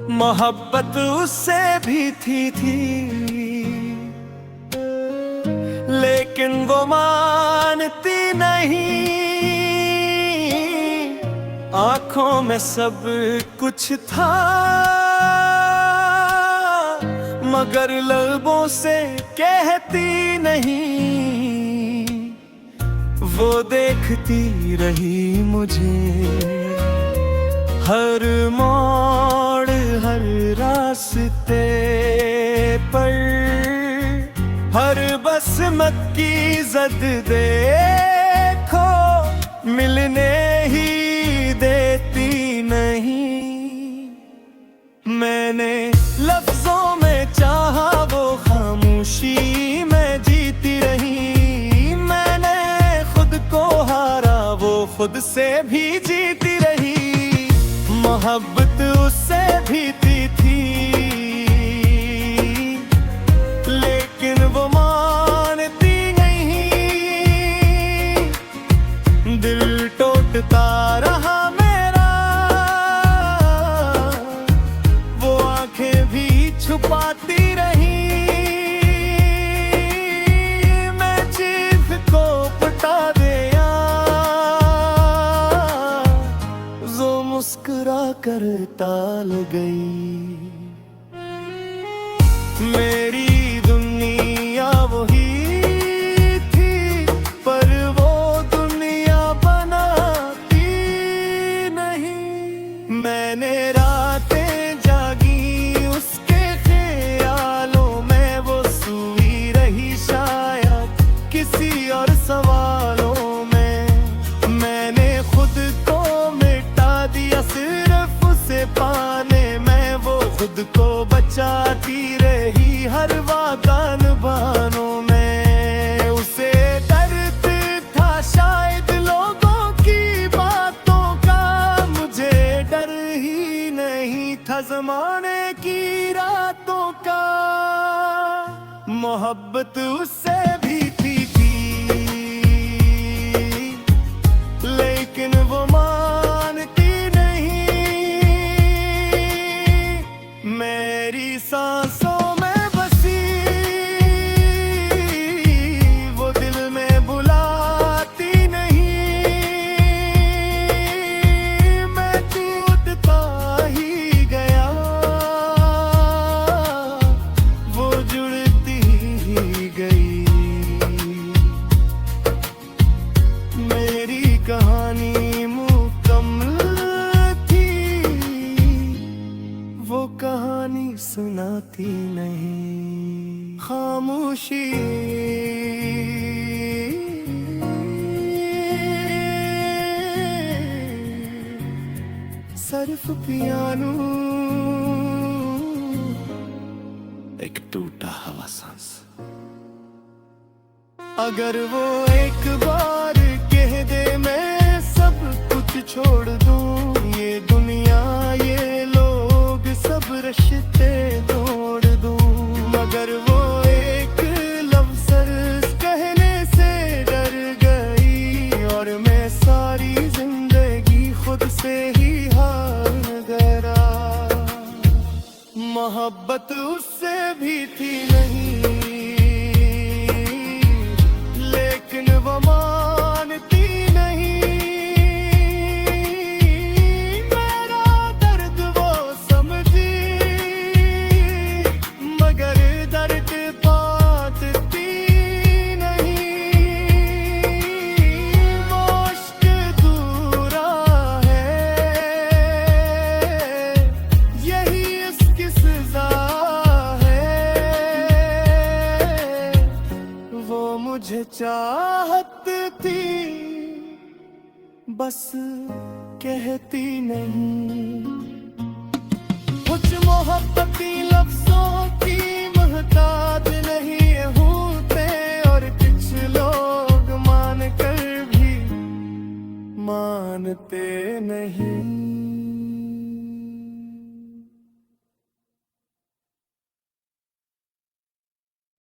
मोहब्बत उससे भी थी लेकिन वो मानती नहीं। आंखों में सब कुछ था मगर लबों से कहती नहीं। वो देखती रही मुझे हर मोड़ हर रास्ते पर, हर बसमत की जद देखो मिलने ही देती नहीं। मैंने लफ्जों में चाहा वो खामोशी में जीती रही। मैंने खुद को हारा वो खुद से भी जीती रही। मोहब्बत उससे भी थी लेकिन वो मानती नहीं। दिल टूटता रहा मेरा, वो आंखें भी छुपाती रही। मैं चीख को पटा दिया जो मुस्कुरा कर टाल गई। मेरी दुनिया वही थी पर वो दुनिया बनाती नहीं। मैंने रातें जागी उसके ख्यालों में, वो सोई रही शायद किसी और सवालों में। मैंने खुद को मिटा दिया सिर्फ उसे पाने में। वो खुद को बचाती रही हर वादा निभानों में। उसे दर्द था शायद लोगों की बातों का, मुझे डर ही नहीं था ज़माने की रातों का। मोहब्बत उससे भी थी लेकिन वो मानती नहीं। मेरी सांसों में बसी वो दिल में बुलाती नहीं। मैं टूटता ही गया वो जुड़ती ही गई। मेरी कहानी मुकम्मल थी, वो कहानी सुनाती नहीं। खामोशी सिर्फ पियानो, एक टूटा हवा सांस। अगर वो एक बार कह दे मैं सब कुछ छोड़ दूं, ये दुनिया ये लोग सब रिश्ते तोड़ दूं। मगर वो एक लफ्ज़ कहने से डर गई और मैं सारी जिंदगी खुद से ही हार गया। मोहब्बत उससे भी थी नहीं लेकिन वो मानती नहीं। मेरा दर्द वो समझी मगर दर्द पाती नहीं। वो इश्क दूरा है यही इसकी सजा है। वो मुझे चाहत थी बस कहती नहीं। कुछ मोहब्बती लफ्जों की मोहताज नहीं होते और कुछ लोग मान कर भी मानते नहीं।